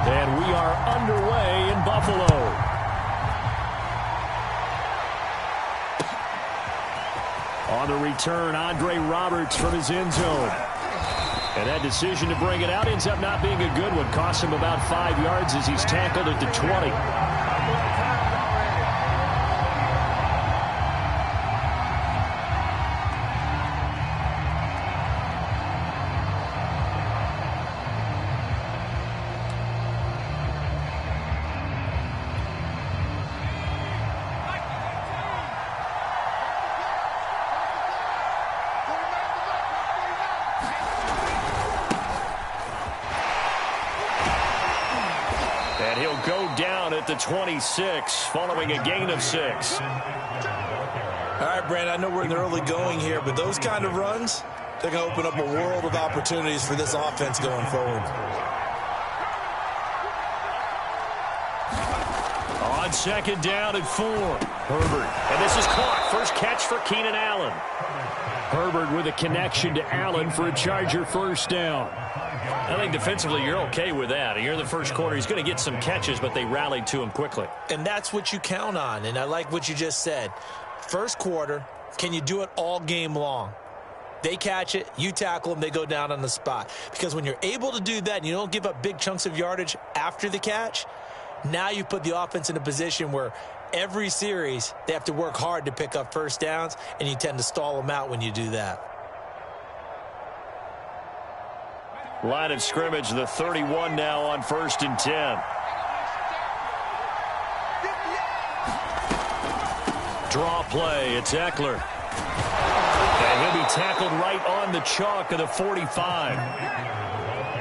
And we are underway in Buffalo. On the return, Andre Roberts from his end zone. And that decision to bring it out ends up not being a good one. Costs him about 5 yards as he's tackled at the 20. And he'll go down at the 26 following a gain of 6. All right, Brandon, I know we're in the early going here, but those kind of runs, they're going to open up a world of opportunities for this offense going forward. On second down at 4. Herbert. And this is caught. First catch for Keenan Allen. Herbert with a connection to Allen for a Charger first down. I think defensively you're okay with that. Here in the first quarter, he's going to get some catches, but they rallied to him quickly. And that's what you count on, and I like what you just said. First quarter, can you do it all game long? They catch it, you tackle them, they go down on the spot. Because when you're able to do that and you don't give up big chunks of yardage after the catch, now you put the offense in a position where every series they have to work hard to pick up first downs, and you tend to stall them out when you do that. Line of scrimmage, the 31 now on 1st and 10. Draw play, it's Eckler. And he'll be tackled right on the chalk of the 45.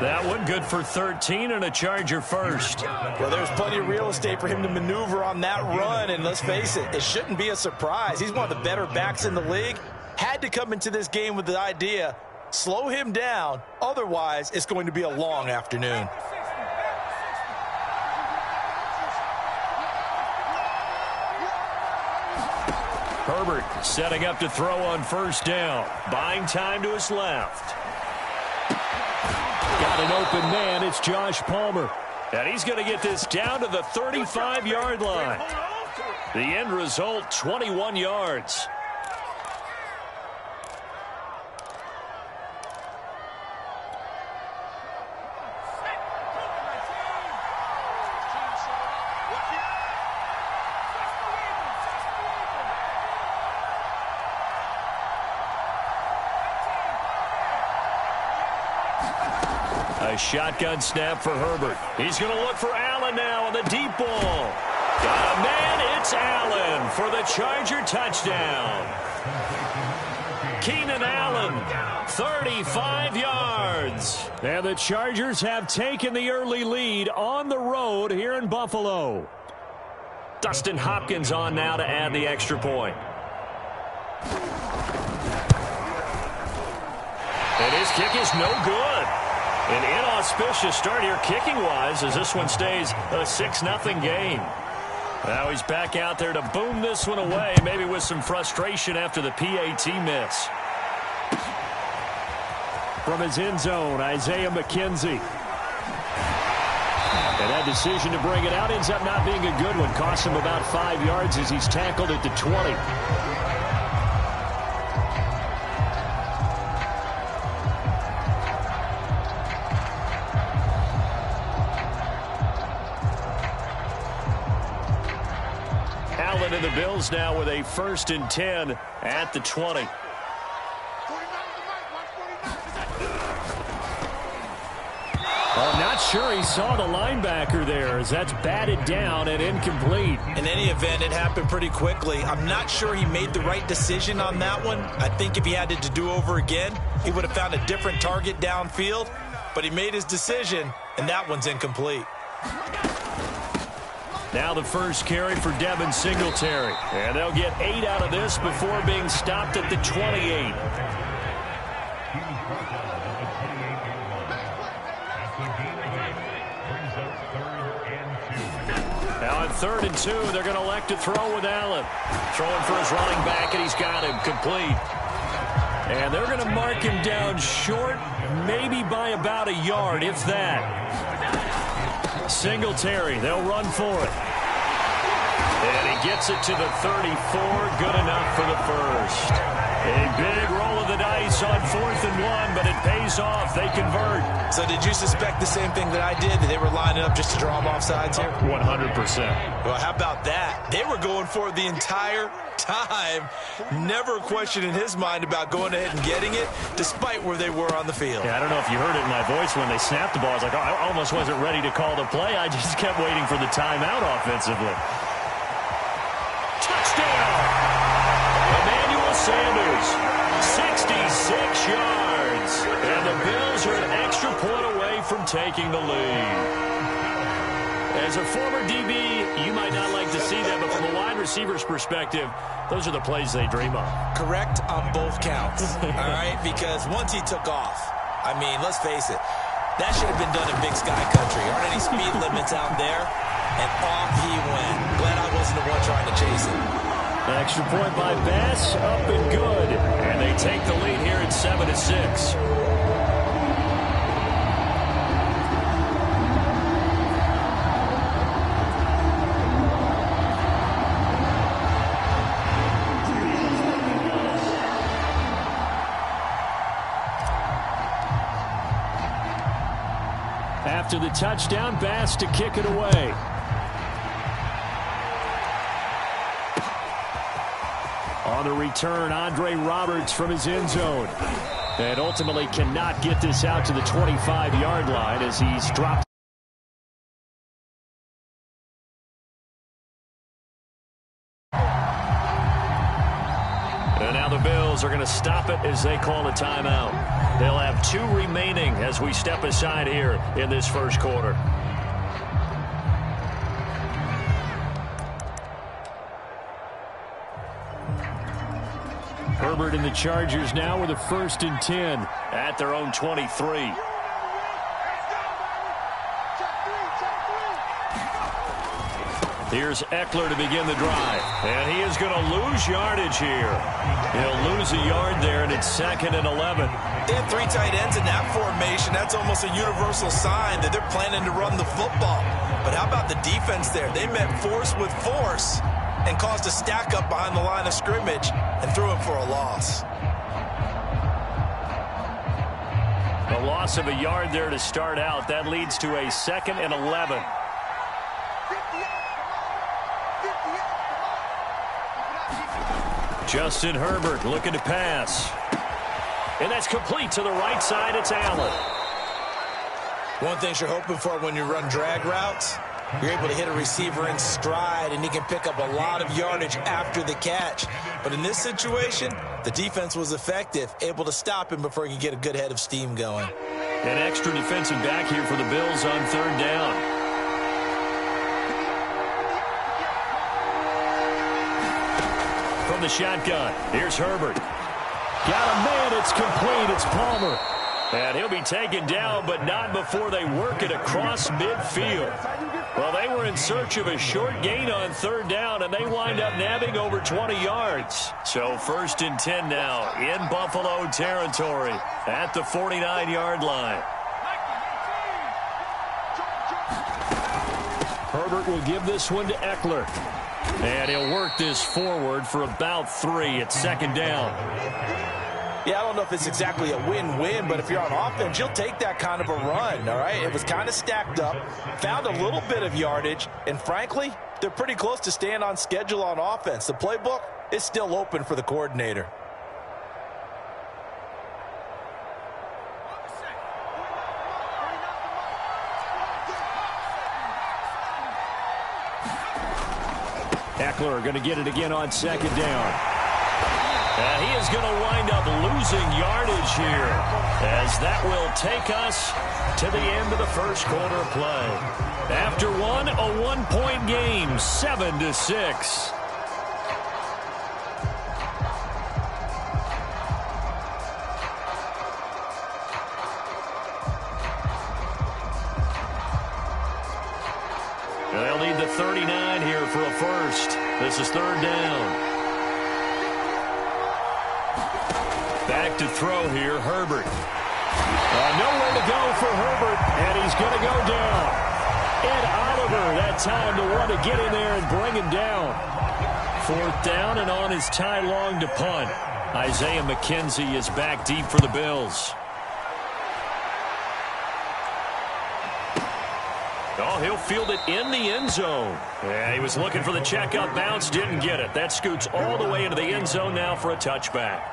That one good for 13 and a Charger first. Well, there's plenty of real estate for him to maneuver on that run, and let's face it, it shouldn't be a surprise. He's one of the better backs in the league. Had to come into this game with the idea, slow him down, otherwise it's going to be a long afternoon. Herbert setting up to throw on first down. Buying time to his left. Got an open man. It's Josh Palmer. And he's going to get this down to the 35-yard line. The end result, 21 yards. A shotgun snap for Herbert. He's going to look for Allen now on the deep ball. Got a man. It's Allen for the Charger touchdown. Keenan Allen, 35 yards. And the Chargers have taken the early lead on the road here in Buffalo. Dustin Hopkins on now to add the extra point. And his kick is no good. An inauspicious start here kicking-wise as this one stays a 6-0 game. Now he's back out there to boom this one away, maybe with some frustration after the PAT miss. From his end zone, Isaiah McKenzie. And that decision to bring it out ends up not being a good one. Costs him about 5 yards as he's tackled at the 20. And the Bills now with a 1st and 10 at the 20. I'm not sure he saw the linebacker there as that's batted down and incomplete. In any event, it happened pretty quickly. I'm not sure he made the right decision on that one. I think if he had to do over again, he would have found a different target downfield. But he made his decision, and that one's incomplete. Now the first carry for Devin Singletary. And they'll get 8 out of this before being stopped at the 28. Now on 3rd and 2, they're going to elect to throw with Allen. Throwing for his running back, and he's got him complete. And they're going to mark him down short, maybe by about a yard, if that. Singletary. They'll run for it. And he gets it to the 34. Good enough for the first. A big roll of the dice on 4th and 1, but it pays off. They convert. So did you suspect the same thing that I did, that they were lining up just to draw them off sides here? 100%. Well, how about that? They were going for it the entire time. Never a question in his mind about going ahead and getting it, despite where they were on the field. Yeah, I don't know if you heard it in my voice when they snapped the ball. I was like, oh, I almost wasn't ready to call the play. I just kept waiting for the timeout offensively. Touchdown! Emmanuel Sanders, 66 yards. And the Bills are an extra point away from taking the lead. As a former DB, you might not like to see that, but from a wide receiver's perspective, those are the plays they dream of. Correct on both counts, all right? Because once he took off, I mean, let's face it, that should have been done in Big Sky Country. Aren't any speed limits out there? And off he went. Glad I wasn't the one trying to chase him. An extra point by Bass, up and good. And they take the lead here at 7-6. After the touchdown, Bass to kick it away. On the return, Andre Roberts from his end zone. And ultimately cannot get this out to the 25-yard line as he's dropped. And now the Bills are going to stop it as they call a timeout. They'll have 2 remaining as we step aside here in this first quarter. Herbert and the Chargers now with a 1st and 10 at their own 23. Here's Eckler to begin the drive. And he is going to lose yardage here. He'll lose a yard there, and it's 2nd and 11. They have 3 tight ends in that formation. That's almost a universal sign that they're planning to run the football. But how about the defense there? They met force with force and caused a stack up behind the line of scrimmage and threw him for a loss. A loss of a yard there to start out. That leads to a 2nd and 11. Justin Herbert looking to pass. And that's complete to the right side. It's Allen. One thing you're hoping for when you run drag routes, you're able to hit a receiver in stride, and he can pick up a lot of yardage after the catch. But in this situation, the defense was effective, able to stop him before he could get a good head of steam going. An extra defensive back here for the Bills on 3rd down. From the shotgun, here's Herbert. Got a man, it's complete, it's Palmer. And he'll be taken down, but not before they work it across midfield. Well, they were in search of a short gain on 3rd down, and they wind up nabbing over 20 yards. So 1st and 10 now in Buffalo territory at the 49-yard line. Herbert will give this one to Eckler. And he'll work this forward for about 3 at 2nd down. Yeah, I don't know if it's exactly a win-win, but if you're on offense, you'll take that kind of a run, all right? It was kind of stacked up, found a little bit of yardage, and frankly, they're pretty close to staying on schedule on offense. The playbook is still open for the coordinator. Eckler going to get it again on 2nd down. And he is going to wind up losing yardage here, as that will take us to the end of the first quarter of play. After one, a 1-point game, 7-6. They'll need the 39 here for a first. This is 3rd down. Back to throw here, Herbert. Nowhere to go for Herbert, and he's going to go down. And time to want to get in there and bring him down. 4th down and on his Ty Long to punt. Isaiah McKenzie is back deep for the Bills. Oh, he'll field it in the end zone. Yeah, he was looking for the checkup bounce, didn't get it. That scoots all the way into the end zone now for a touchback.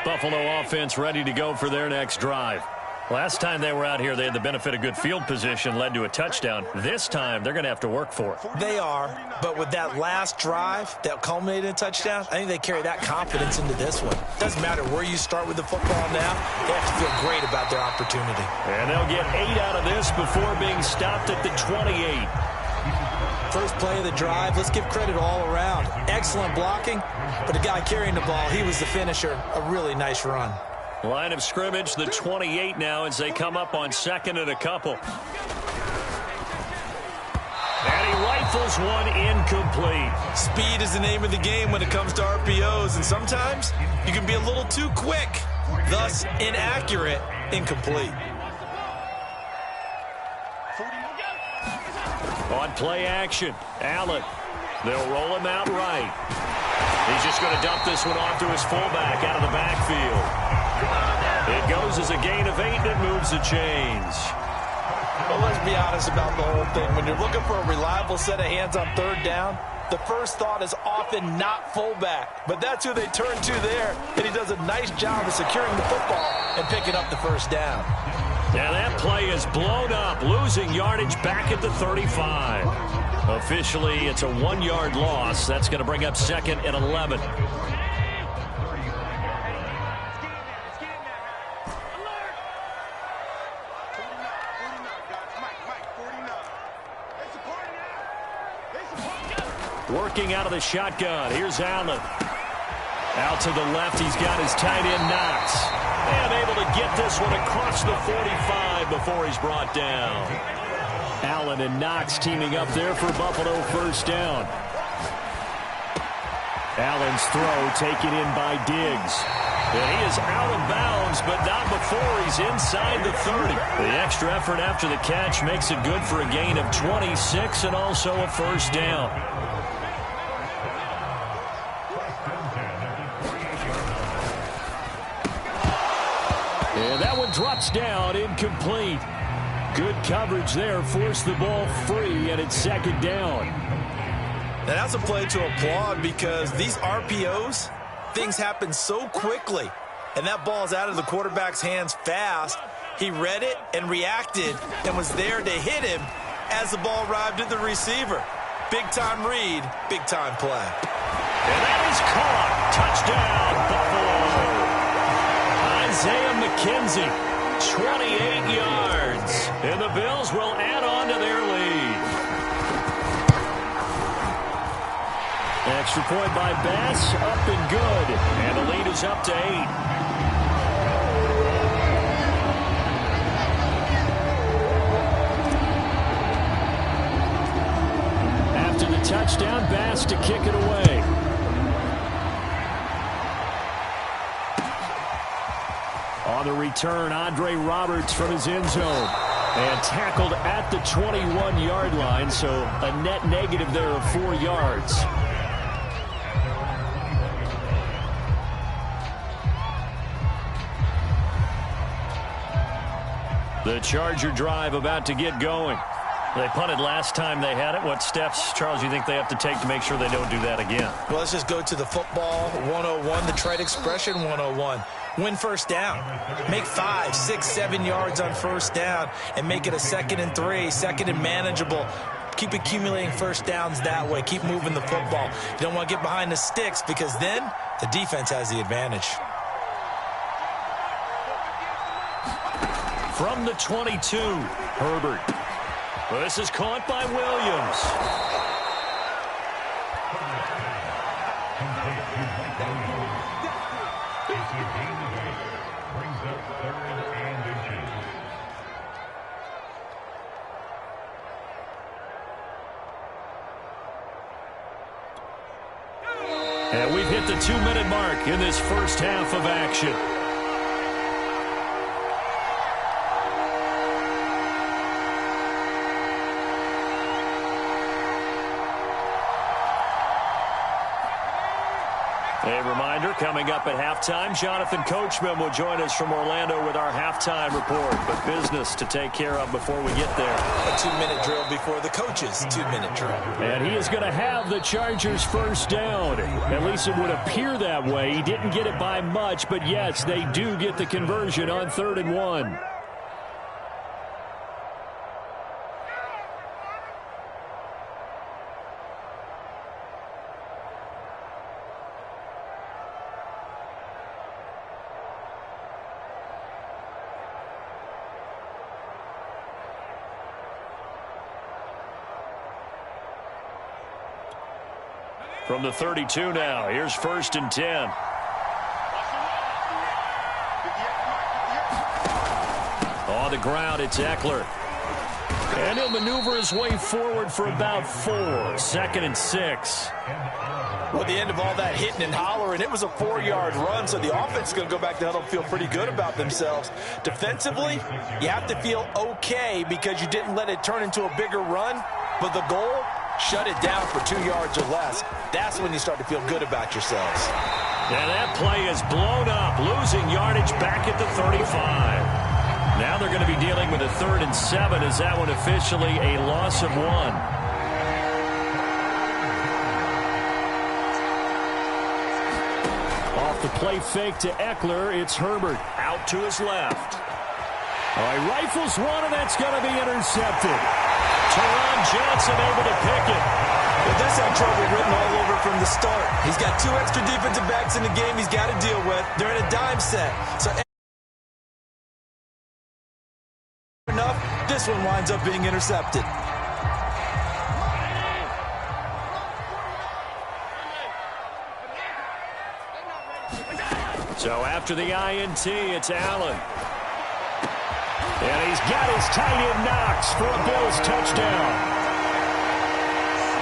Buffalo offense ready to go for their next drive. Last time they were out here, they had the benefit of good field position, led to a touchdown. This time, they're going to have to work for it. They are, but with that last drive that culminated in a touchdown, I think they carry that confidence into this one. Doesn't matter where you start with the football now, they have to feel great about their opportunity. And they'll get 8 out of this before being stopped at the 28. First play of the drive, let's give credit all around. Excellent blocking, but the guy carrying the ball, he was the finisher. A really nice run. Line of scrimmage, the 28 now as they come up on 2nd and a couple. And he rifles one incomplete. Speed is the name of the game when it comes to RPOs, and sometimes you can be a little too quick, thus inaccurate, incomplete. On play action, Allen. They'll roll him out right. He's just going to dump this one off to his fullback out of the backfield. It goes as a gain of 8 and it moves the chains. Well, let's be honest about the whole thing. When you're looking for a reliable set of hands on 3rd down, the first thought is often not fullback. But that's who they turn to there, and he does a nice job of securing the football and picking up the 1st down. Now that play is blown up, losing yardage back at the 35. Officially, it's a 1-yard loss. That's going to bring up 2nd and 11. Working out of the shotgun. Here's Allen. Out to the left, he's got his tight end Knox. And able to get this one across the 45 before he's brought down. Allen and Knox teaming up there for Buffalo 1st down. Allen's throw taken in by Diggs. And he is out of bounds, but not before he's inside the 30. The extra effort after the catch makes it good for a gain of 26 and also a 1st down. And that one drops down, incomplete. Good coverage there, forced the ball free, and it's 2nd down. And that's a play to applaud because these RPOs, things happen so quickly. And that ball's out of the quarterback's hands fast. He read it and reacted and was there to hit him as the ball arrived at the receiver. Big-time read, big-time play. And that is caught. Touchdown, Buffalo. Isaiah McKenzie, 28 yards. And the Bills will add on to their lead. Extra point by Bass, up and good. And the lead is up to 8. After the touchdown, Bass to kick it away. On the return, Andre Roberts from his end zone. And tackled at the 21-yard line, so a net negative there of 4 yards. The Charger drive about to get going. They punted last time they had it. What steps, Charles, you think they have to take to make sure they don't do that again? Well, let's just go to the football 101, the trade expression 101. Win 1st down. Make 5, 6, 7 yards on 1st down and make it a 2nd and 3, 2nd and manageable. Keep accumulating 1st downs that way. Keep moving the football. You don't want to get behind the sticks because then the defense has the advantage. From the 22, Herbert. This is caught by Williams. And we've hit the 2-minute mark in this first half of action. A reminder, coming up at halftime, Jonathan Coachman will join us from Orlando with our halftime report. But business to take care of before we get there. A 2-minute drill before the coach's 2-minute drill. And he is going to have the Chargers first down. At least it would appear that way. He didn't get it by much, but yes, they do get the conversion on 3rd and 1. From the 32 now, here's 1st and 10. On the ground, it's Eckler. And he'll maneuver his way forward for about 4. 2nd and 6. Well, at the end of all that hitting and hollering, it was a 4-yard run, so the offense is going to go back to huddle and feel pretty good about themselves. Defensively, you have to feel okay because you didn't let it turn into a bigger run, but the goal, shut it down for 2 yards or less. That's when you start to feel good about yourselves. And that play is blown up, losing yardage back at the 35. Now they're going to be dealing with a 3rd and 7 as that one officially a loss of 1. Off the play fake to Eckler, it's Herbert out to his left. All right, rifles one, and that's going to be intercepted. Teron Johnson able to pick it. But this had trouble written all over from the start. He's got 2 extra defensive backs in the game he's got to deal with. They're in a dime set. So enough, this one winds up being intercepted. So after the INT, it's Allen. And he's got his tight end Knox for a Bills touchdown.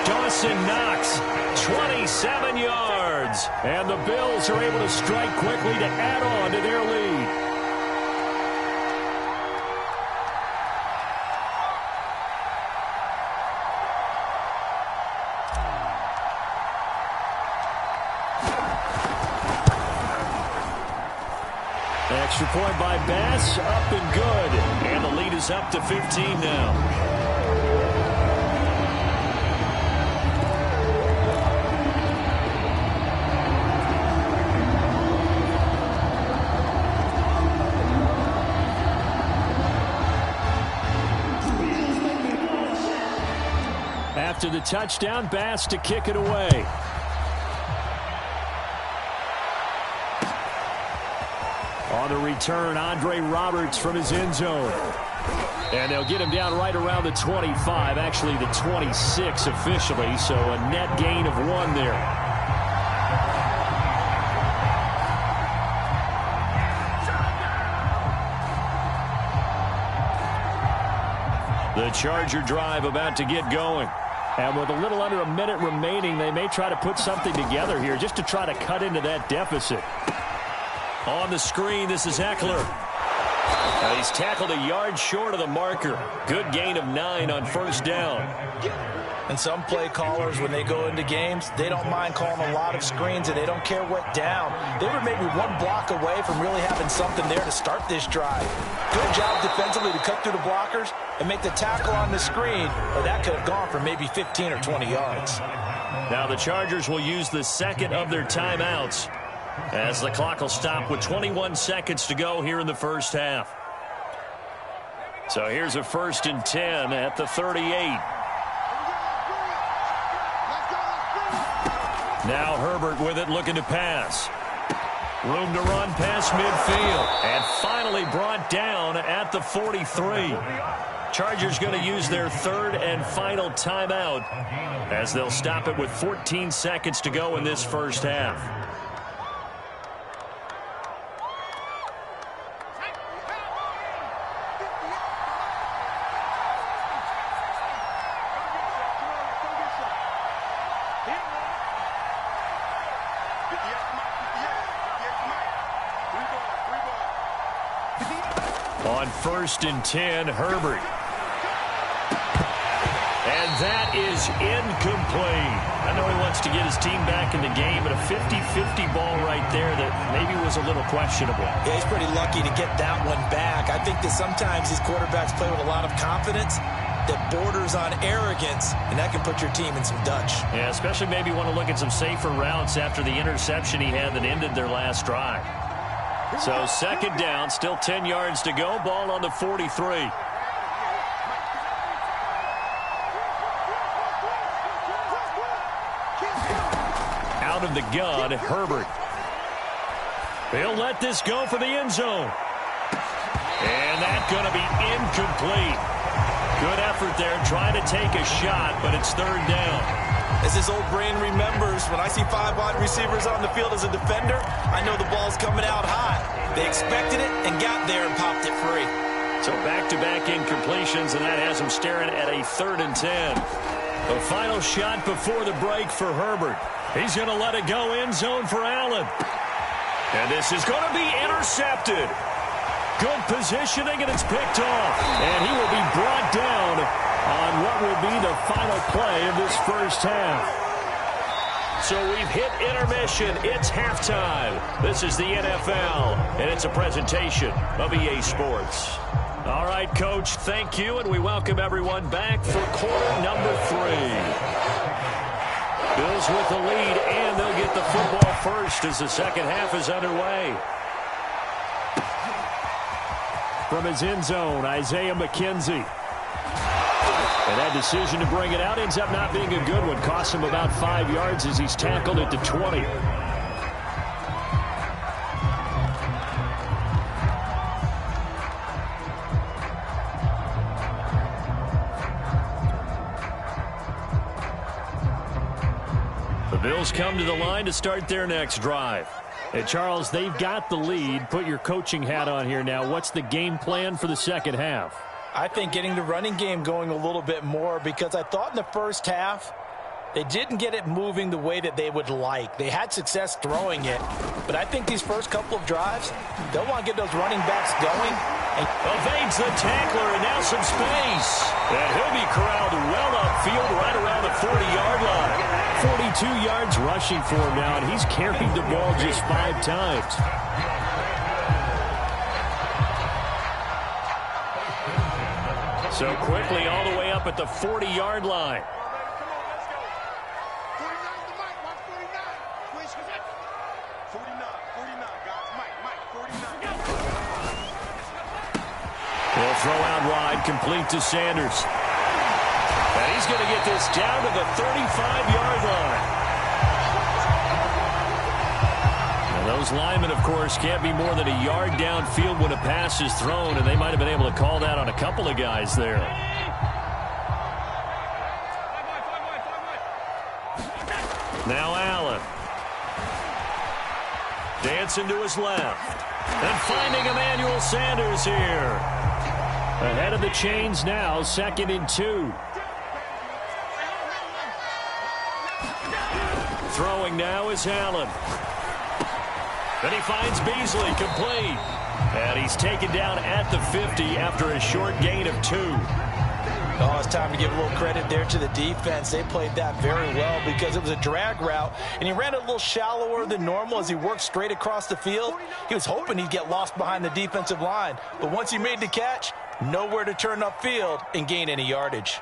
Dawson Knox, 27 yards. And the Bills are able to strike quickly to add on to their lead. Extra point by Bass, up and good. And the lead is up to 15 now. After the touchdown, Bass to kick it away. On the return, Andre Roberts from his end zone. And they'll get him down right around the 25, actually the 26 officially, so a net gain of 1 there. The Charger drive about to get going. And with a little under a minute remaining, they may try to put something together here just to try to cut into that deficit. On the screen, this is Eckler. He's tackled a yard short of the marker. Good gain of 9 on 1st down. And some play callers, when they go into games, they don't mind calling a lot of screens, and they don't care what down. They were maybe 1 block away from really having something there to start this drive. Good job defensively to cut through the blockers and make the tackle on the screen, or that could have gone for maybe 15 or 20 yards. Now the Chargers will use the second of their timeouts as the clock will stop with 21 seconds to go here in the first half. So here's a 1st and 10 at the 38. Now Herbert with it, looking to pass. Room to run past midfield. And finally brought down at the 43. Chargers going to use their 3rd and final timeout as they'll stop it with 14 seconds to go in this first half. On 1st and 10, Herbert. And that is incomplete. I know he wants to get his team back in the game, but a 50-50 ball right there that maybe was a little questionable. Yeah, he's pretty lucky to get that one back. I think that sometimes these quarterbacks play with a lot of confidence that borders on arrogance, and that can put your team in some Dutch. Yeah, especially maybe want to look at some safer routes after the interception he had that ended their last drive. So 2nd down, still 10 yards to go. Ball on the 43. Out of the gun, Herbert. They'll let this go for the end zone. And that's going to be incomplete. Good effort there, trying to take a shot, but it's 3rd down. As his old brain remembers, when I see 5 wide receivers on the field as a defender, I know the ball's coming out high. They expected it and got there and popped it free. So back-to-back incompletions, and that has him staring at a 3rd and 10. The final shot before the break for Herbert. He's going to let it go end zone for Allen. And this is going to be intercepted. Good positioning, and it's picked off. And he will be brought down on what will be the final play of this first half. So we've hit intermission. It's halftime. This is the NFL, and it's a presentation of EA Sports. All right, Coach, thank you, and we welcome everyone back for quarter number 3. Bills with the lead, and they'll get the football first as the second half is underway. From his end zone, Isaiah McKenzie. And that decision to bring it out ends up not being a good one. Costs him about 5 yards as he's tackled at the 20. The Bills come to the line to start their next drive. Hey, Charles, they've got the lead. Put your coaching hat on here now. What's the game plan for the second half? I think getting the running game going a little bit more, because I thought in the first half they didn't get it moving the way that they would like. They had success throwing it, but I think these first couple of drives, they'll want to get those running backs going. Evades the tackler, and now some space. And he'll be corralled well upfield right around the 40-yard line. 42 yards rushing for him now, and he's carried the ball just 5 times. So quickly all the way up at the 40-yard line. He'll throw out wide, complete to Sanders. And he's going to get this down to the 35-yard line. And those linemen, of course, can't be more than a yard downfield when a pass is thrown, and they might have been able to call that on a couple of guys there. Now Allen. Dancing to his left. And finding Emmanuel Sanders here. Ahead of the chains now, 2nd and 2. Throwing now is Allen. Then he finds Beasley, complete. And he's taken down at the 50 after a short gain of 2. Oh, it's time to give a little credit there to the defense. They played that very well because it was a drag route, and he ran it a little shallower than normal as he worked straight across the field. He was hoping he'd get lost behind the defensive line, but once he made the catch, nowhere to turn upfield and gain any yardage.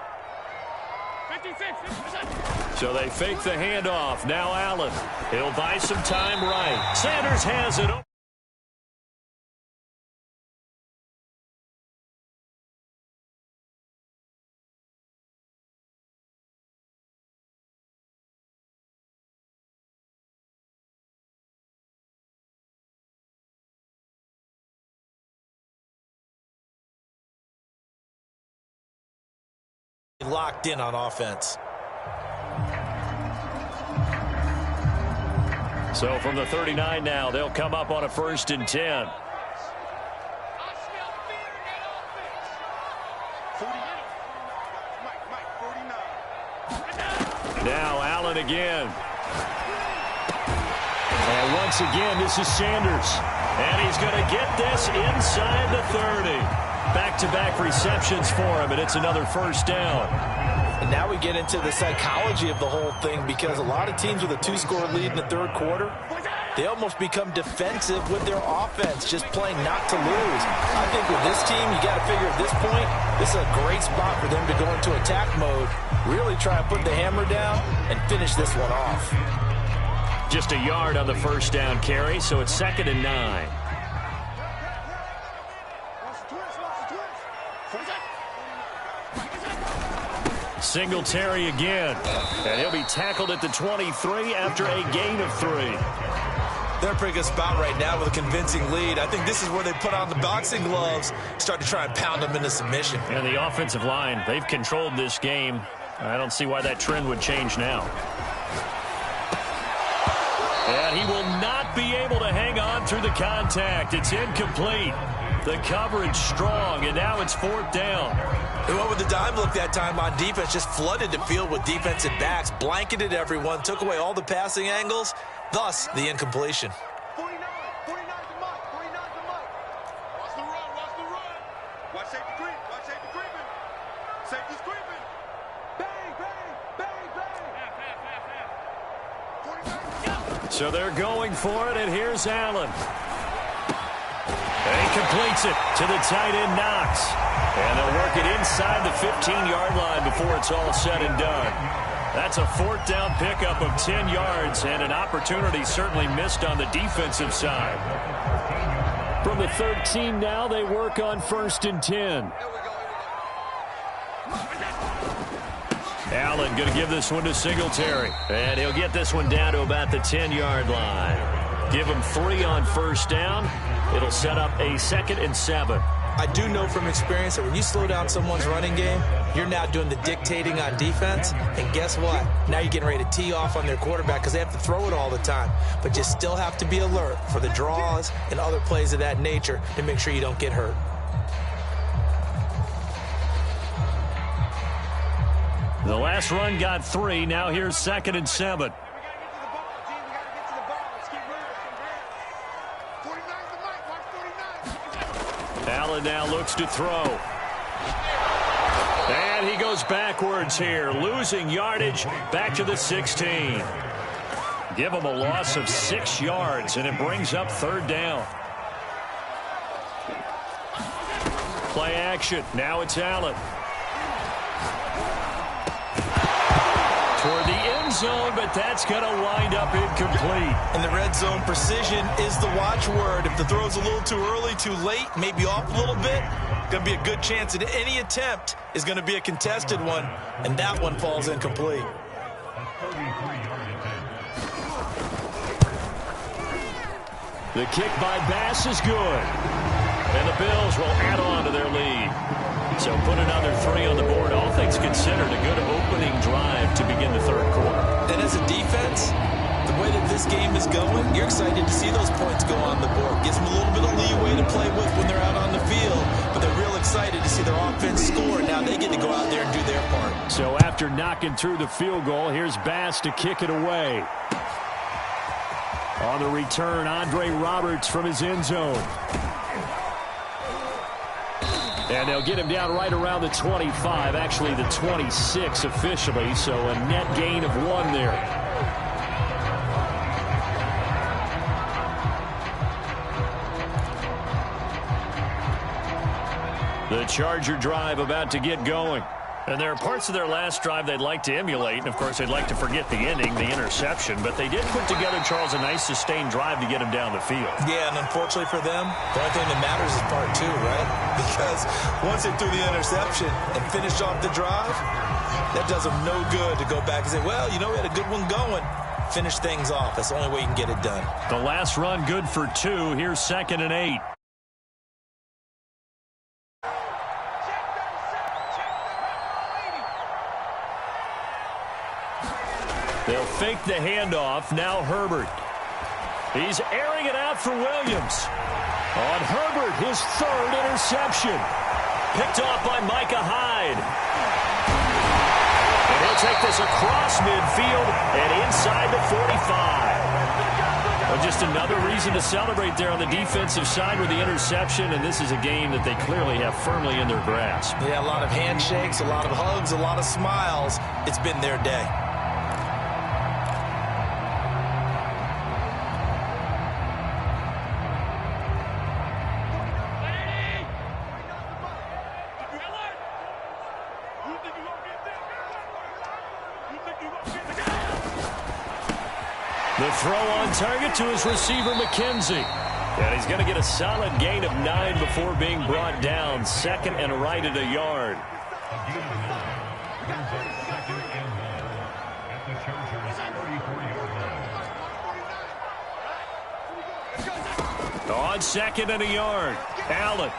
So they fake the handoff. Now Allen. He'll buy some time right. Sanders has it. Locked in on offense. So from the 39 now, they'll come up on a 1st and 10. Now Allen again. And once once again. This is Sanders. And he's going to get this inside the 30. Back-to-back receptions for him, and it's another first down. And now we get into the psychology of the whole thing, because a lot of teams with a 2-score lead in the third quarter, they almost become defensive with their offense, just playing not to lose. I think with this team, you got to figure at this point, this is a great spot for them to go into attack mode, really try to put the hammer down and finish this one off. Just a yard on the first down carry, so it's 2nd and 9. Singletary again, and he'll be tackled at the 23 after a gain of 3. They're in a pretty good spot right now with a convincing lead. I think this is where they put on the boxing gloves, start to try and pound them into submission. And the offensive line, they've controlled this game. I don't see why that trend would change now. And he will not be able to hang on through the contact. It's incomplete. The coverage strong, and now it's 4th down. They went with the dime look that time on defense, just flooded the field with defensive backs, blanketed everyone, took away all the passing angles, thus the incompletion. 49 to Mike, 49 to Mike. Watch the run, watch the run. Watch safety creep, watch safety creeping. Safety's creeping. Bang, bang, bang, bang. 49. So they're going for it, and here's Allen. And he completes it to the tight end, Knox. And they'll work it inside the 15-yard line before it's all said and done. That's a 4th down pickup of 10 yards, and an opportunity certainly missed on the defensive side. From the 13 now, they work on 1st and 10. Allen going to give this one to Singletary. And he'll get this one down to about the 10-yard line. Give him 3 on 1st down. It'll set up a 2nd and 7. I do know from experience that when you slow down someone's running game, you're now doing the dictating on defense. And guess what? Now you're getting ready to tee off on their quarterback because they have to throw it all the time. But you still have to be alert for the draws and other plays of that nature to make sure you don't get hurt. The last run got 3. Now here's 2nd and 7. Allen now looks to throw. And he goes backwards here, losing yardage back to the 16. Give him a loss of 6 yards, and it brings up 3rd down. Play action. Now it's Allen. Toward the end zone, but that's going to wind up incomplete. In the red zone, precision is the watchword. If the throw's a little too early, too late, maybe off a little bit, going to be a good chance that any attempt is going to be a contested one, and that one falls incomplete. The kick by Bass is good. And the Bills will add on to their lead. So put another 3 on the board. All things considered, a good opening drive to begin the third quarter. And as a defense, the way that this game is going, you're excited to see those points go on the board. Gives them a little bit of leeway to play with when they're out on the field. But they're real excited to see their offense score. Now they get to go out there and do their part. So after knocking through the field goal, here's Bass to kick it away. On the return, Andre Roberts from his end zone. And they'll get him down right around the 25, actually the 26 officially, so a net gain of 1 there. The Charger drive about to get going. And there are parts of their last drive they'd like to emulate, and of course they'd like to forget the ending, the interception, but they did put together, Charles, a nice sustained drive to get him down the field. Yeah, and unfortunately for them, the only thing that matters is part 2, right? Because once they threw the interception and finished off the drive, that does them no good to go back and say, well, you know, we had a good one going. Finish things off. That's the only way you can get it done. The last run good for 2. Here's 2nd and 8. They'll fake the handoff. Now Herbert. He's airing it out for Williams. On Herbert, his 3rd interception. Picked off by Micah Hyde. And he'll take this across midfield and inside the 45. Well, just another reason to celebrate there on the defensive side with the interception, and this is a game that they clearly have firmly in their grasp. Yeah, a lot of handshakes, a lot of hugs, a lot of smiles. It's been their day. The throw on target to his receiver, McKenzie. And he's going to get a solid gain of 9 before being brought down. Second and right at a yard. On second and a yard, Allen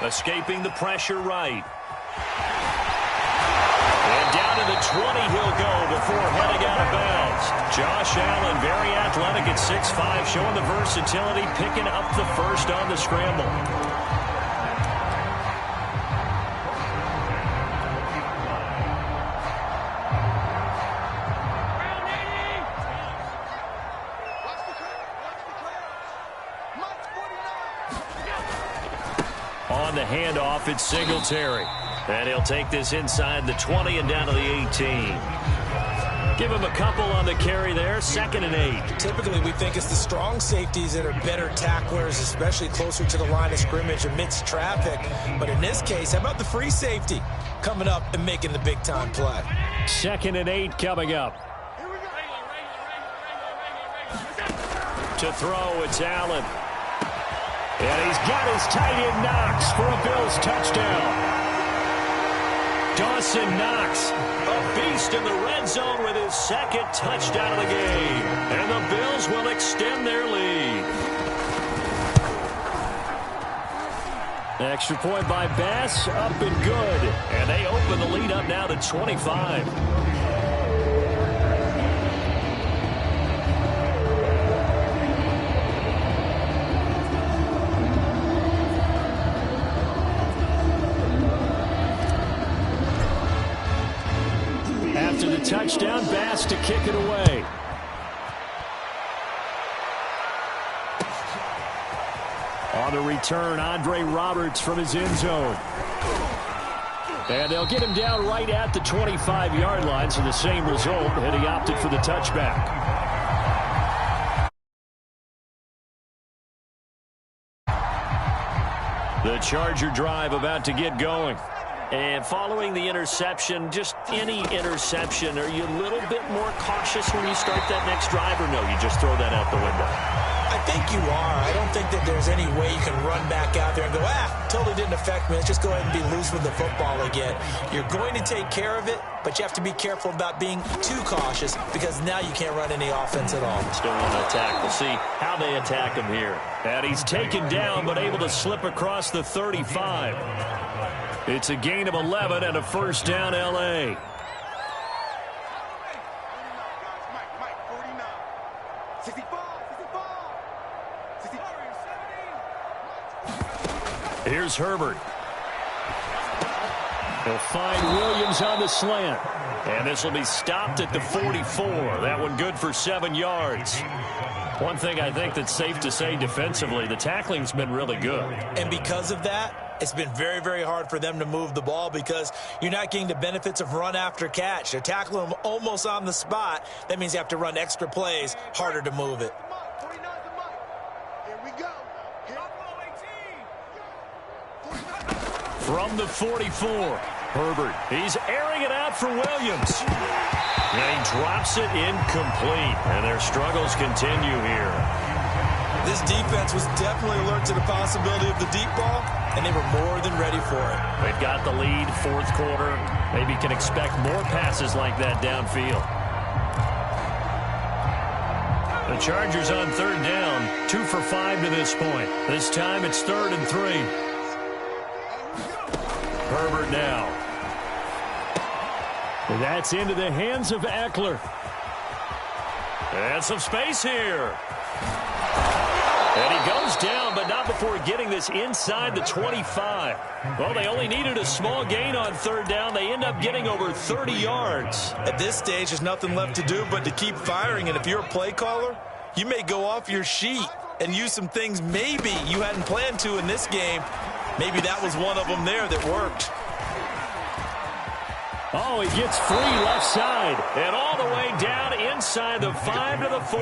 escaping the pressure right. And down to the 20 he'll go before heading out of bounds. Josh Allen, very athletic at 6'5", showing the versatility, picking up the first on the scramble. On the handoff, it's Singletary. And he'll take this inside the 20 and down to the 18. Give him a couple on the carry there, 2nd and 8. Typically, we think it's the strong safeties that are better tacklers, especially closer to the line of scrimmage amidst traffic. But in this case, how about the free safety coming up and making the big-time play? 2nd and 8 coming up. To throw, it's Allen. And he's got his tight end Knox for a Bills touchdown. Dawson Knox, a beast in the red zone with his 2nd touchdown of the game. And the Bills will extend their lead. Extra point by Bass, up and good. And they open the lead up now to 25. After the touchdown, Bass to kick it away. On the return, Andre Roberts from his end zone. And they'll get him down right at the 25-yard line, so the same result, and he opted for the touchback. The Charger drive about to get going. And following the interception, just any interception, are you a little bit more cautious when you start that next drive, or no, you just throw that out the window? I think you are. I don't think that there's any way you can run back out there and go, totally didn't affect me. Let's just go ahead and be loose with the football again. You're going to take care of it, but you have to be careful about being too cautious because now you can't run any offense at all. Still want to attack. We'll see how they attack him here. And he's taken down, but able to slip across the 35. It's a gain of 11 and a first down, L.A. Here's Herbert. He'll find Williams on the slant. And this will be stopped at the 44. That one good for 7 yards. One thing I think that's safe to say defensively, the tackling's been really good. And because of that, it's been very, very hard for them to move the ball because you're not getting the benefits of run after catch. They're tackling them almost on the spot. That means you have to run extra plays, harder to move it. From the 44, Herbert. He's airing it out for Williams. And he drops it incomplete. And their struggles continue here. This defense was definitely alert to the possibility of the deep ball, and they were more than ready for it. They've got the lead, 4th quarter. Maybe can expect more passes like that downfield. The Chargers on 3rd down, 2 for 5 to this point. This time it's 3rd and 3. Herbert now. And that's into the hands of Eckler. And some space here. And he goes down, but not before getting this inside the 25. Well, they only needed a small gain on 3rd down. They end up getting over 30 yards. At this stage, there's nothing left to do but to keep firing. And if you're a play caller, You may go off your sheet and use some things maybe you hadn't planned to in this game. Maybe that was one of them there that worked. Oh, he gets free left side. And all the way down inside the 5 to the 4.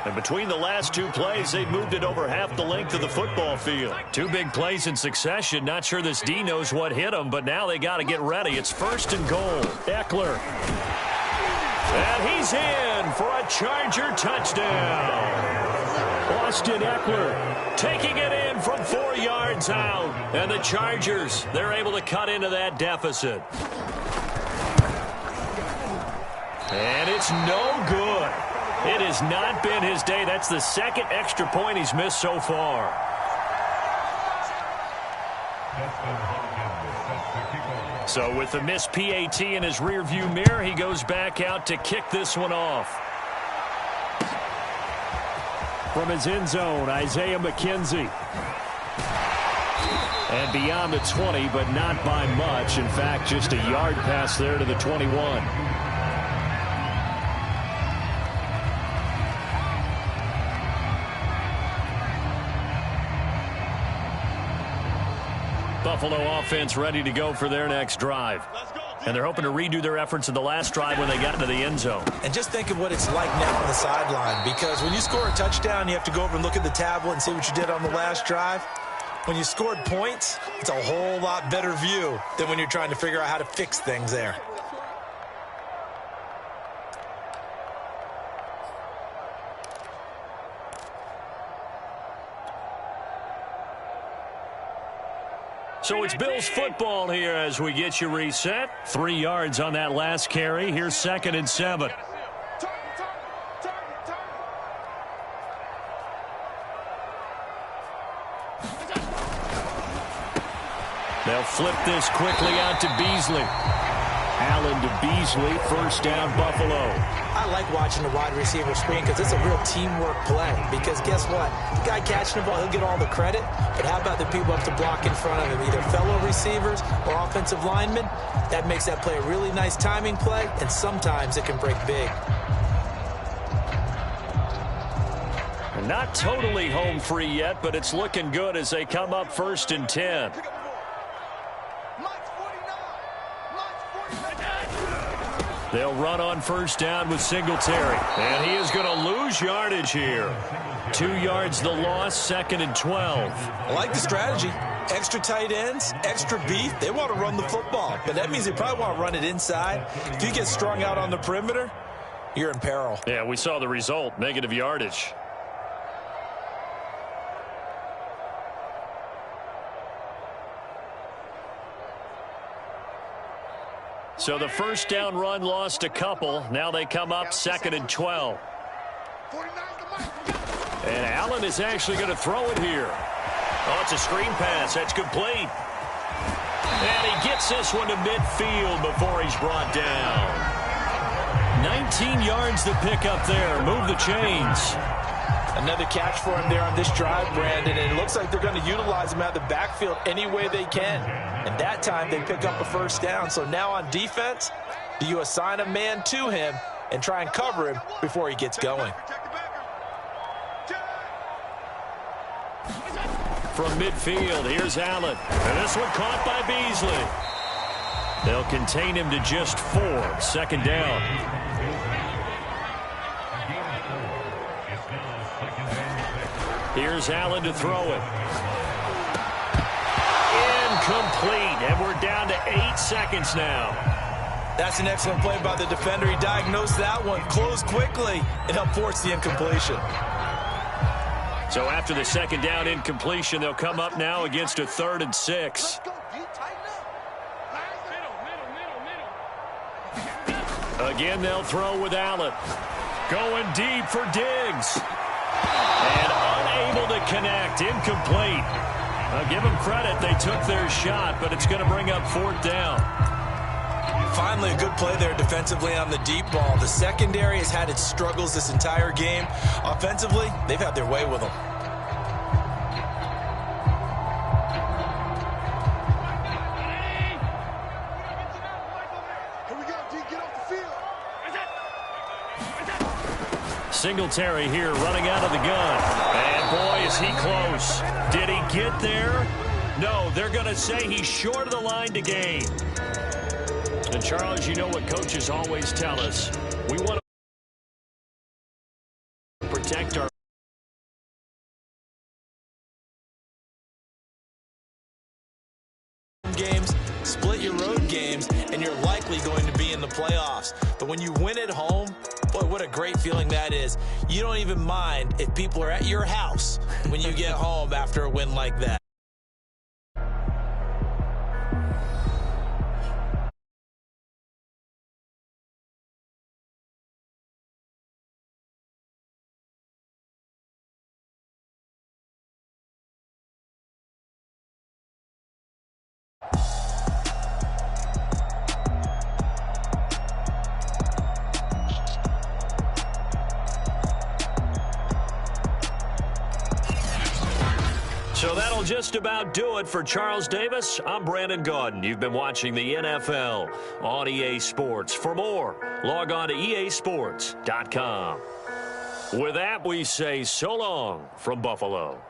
And between the last two plays, they moved it over half the length of the football field. Two big plays in succession. Not sure this D knows what hit him, but now they got to get ready. It's 1st and goal. Eckler. And he's in for a Charger touchdown. Austin Eckler taking it in from 4 yards out. And the Chargers, they're able to cut into that deficit. And it's no good. It has not been his day. That's the 2nd extra point he's missed so far. So with the missed PAT in his rearview mirror, he goes back out to kick this one off. From his end zone, Isaiah McKenzie. And beyond the 20, but not by much. In fact, just a yard pass there to the 21. Buffalo offense ready to go for their next drive. And they're hoping to redo their efforts in the last drive when they got into the end zone. And just think of what it's like now on the sideline, because when you score a touchdown, you have to go over and look at the tablet and see what you did on the last drive. When you scored points, it's a whole lot better view than when you're trying to figure out how to fix things there. So it's Bills football here as we get you reset. 3 yards on that last carry. Here's 2nd and 7. They'll flip this quickly out to Beasley. Allen to Beasley. 1st down, Buffalo. I like watching the wide receiver screen because it's a real teamwork play. Because guess what? The guy catching the ball, he'll get all the credit. But how about the people up to block in front of him? Either fellow receivers or offensive linemen. That makes that play a really nice timing play. And sometimes it can break big. Not totally home free yet, but it's looking good as they come up 1st and 10. They'll run on 1st down with Singletary. And he is going to lose yardage here. 2 yards the loss, 2nd and 12. I like the strategy. Extra tight ends, extra beef. They want to run the football. But that means they probably want to run it inside. If you get strung out on the perimeter, you're in peril. Yeah, we saw the result. Negative yardage. So the 1st down run lost a couple. Now they come up 2nd and 12. And Allen is actually going to throw it here. Oh, it's a screen pass. That's complete. And he gets this one to midfield before he's brought down. 19 yards to pick up there. Move the chains. Another catch for him there on this drive, Brandon, and it looks like they're going to utilize him out of the backfield any way they can. And that time they pick up a 1st down. So now on defense, do you assign a man to him and try and cover him before he gets going? From midfield, here's Allen. And this one caught by Beasley. They'll contain him to just 4. 2nd down. Here's Allen to throw it. Incomplete, and we're down to 8 seconds now. That's an excellent play by the defender. He diagnosed that one, closed quickly, and helped force the incompletion. So after the 2nd down incompletion, they'll come up now against a 3rd and 6. Again, they'll throw with Allen. Going deep for Diggs. And unable to connect. Incomplete. I'll give them credit. They took their shot, but it's going to bring up 4th down. Finally, a good play there defensively on the deep ball. The secondary has had its struggles this entire game. Offensively, they've had their way with them. Singletary here running out of the gun. And, boy, is he close. Did he get there? No, they're going to say he's short of the line to gain. And, Charles, you know what coaches always tell us. We want to protect our games, split your road games, and you're likely going to be in the playoffs. But when you win at home, boy, what a great feeling that is. You don't even mind if people are at your house when you get home after a win like that. So that'll just about do it for Charles Davis. I'm Brandon Gaudin. You've been watching the NFL on EA Sports. For more, log on to easports.com. With that, we say so long from Buffalo.